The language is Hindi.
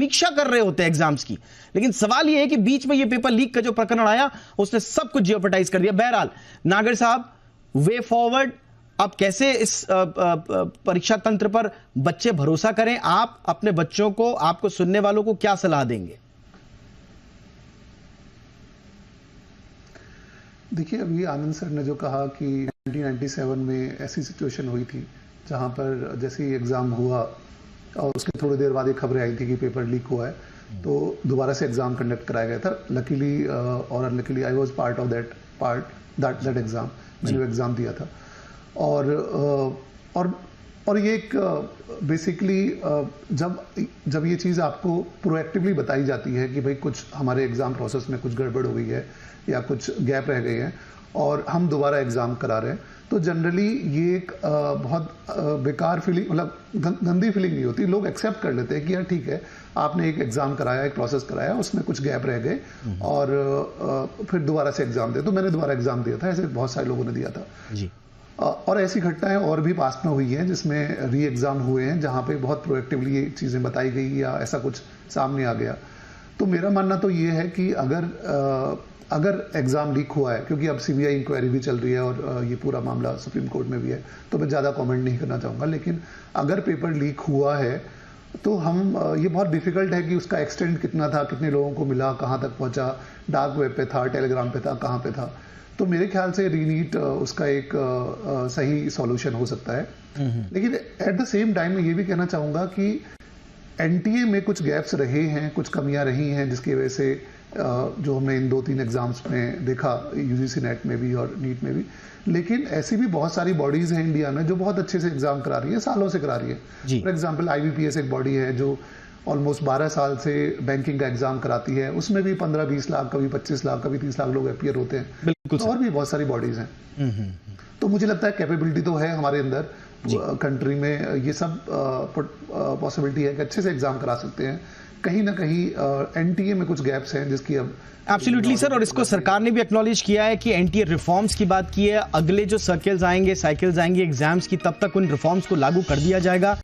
समीक्षा कर रहे होते हैं एग्जाम्स की, लेकिन सवाल यह है कि बीच में ये पेपर लीक का जो प्रकरण आया उसने सब कुछ जियोपेटाइज कर दिया। बहरहाल नागर साहब, वे फॉरवर्ड, आप कैसे इस परीक्षा तंत्र पर बच्चे भरोसा करें? आप अपने बच्चों को, आपको सुनने वालों को क्या सलाह देंगे? देखिए, अभी आनंद सर ने जो कहा कि 1997 में ऐसी सिचुएशन हुई थी जहां पर जैसे ही एग्ज़ाम हुआ और उसके थोड़ी देर बाद ये खबरें आई थी कि पेपर लीक हुआ है, तो दोबारा से एग्ज़ाम कंडक्ट कराया गया था। लकीली और unluckily I was part of that exam. मैंने वो एग्ज़ाम दिया था। और ये एक बेसिकली जब ये चीज़ आपको प्रोएक्टिवली बताई जाती है कि भाई कुछ हमारे एग्ज़ाम प्रोसेस में कुछ गड़बड़ हो गई है या कुछ गैप रह गए हैं और हम दोबारा एग्ज़ाम करा रहे हैं, तो जनरली ये एक बहुत बेकार फीलिंग, मतलब गंदी फीलिंग नहीं होती। लोग एक्सेप्ट कर लेते हैं कि यार ठीक है, आपने एक एग्ज़ाम कराया, एक प्रोसेस कराया, उसमें कुछ गैप रह गए और फिर दोबारा से एग्ज़ाम दे। तो मैंने दोबारा एग्ज़ाम दिया था, ऐसे बहुत सारे लोगों ने दिया था जी। और ऐसी घटनाएं और भी पास्ट में हुई हैं जिसमें री एग्ज़ाम हुए हैं, जहाँ पे बहुत प्रोएक्टिवली ये चीज़ें बताई गई या ऐसा कुछ सामने आ गया। तो मेरा मानना तो ये है कि अगर एग्ज़ाम लीक हुआ है, क्योंकि अब सीबीआई इंक्वायरी भी चल रही है और ये पूरा मामला सुप्रीम कोर्ट में भी है, तो मैं ज़्यादा कमेंट नहीं करना चाहूँगा, लेकिन अगर पेपर लीक हुआ है तो ये बहुत डिफ़िकल्ट है कि उसका एक्सटेंट कितना था, कितने लोगों को मिला, कहाँ तक पहुँचा, डार्क वेब पे था, टेलीग्राम पे था, कहाँ पे था। तो मेरे ख्याल से रीनीट उसका एक सही सॉल्यूशन हो सकता है। लेकिन एट द सेम टाइम मैं ये भी कहना चाहूँगा कि एनटीए में कुछ गैप्स रहे हैं, कुछ कमियां रही हैं, जिसकी वजह से जो हमने इन 2-3 एग्जाम्स में देखा, यूजीसी नेट में भी और नीट में भी। लेकिन ऐसी भी बहुत सारी बॉडीज हैं इंडिया में जो बहुत अच्छे से एग्जाम करा रही है, सालों से करा रही है। फॉर एग्जाम्पल IBPS एक बॉडी है जो ऑलमोस्ट 12 साल से बैंकिंग का एग्जाम कराती है, उसमें भी 15-20 लाख, कभी 25 लाख, कभी 30 लाख लोग अपीयर होते हैं। तो और भी बहुत सारी बॉडीज हैं। तो मुझे लगता है कैपेबिलिटी तो है हमारे अंदर, कंट्री में ये सब पॉसिबिलिटी है कि अच्छे से एग्जाम करा सकते हैं। कहीं ना कहीं एनटीए में कुछ गैप्स हैं जिसकी अब एब्सोल्युटली सर, और इसको सरकार ने भी एक्नॉलेज किया है कि एनटीए रिफॉर्म्स की बात की है। अगले जो सर्कल्स आएंगे, साइकिल्स आएंगे एग्जाम्स की, तब तक उन रिफॉर्म्स को लागू कर दिया जाएगा।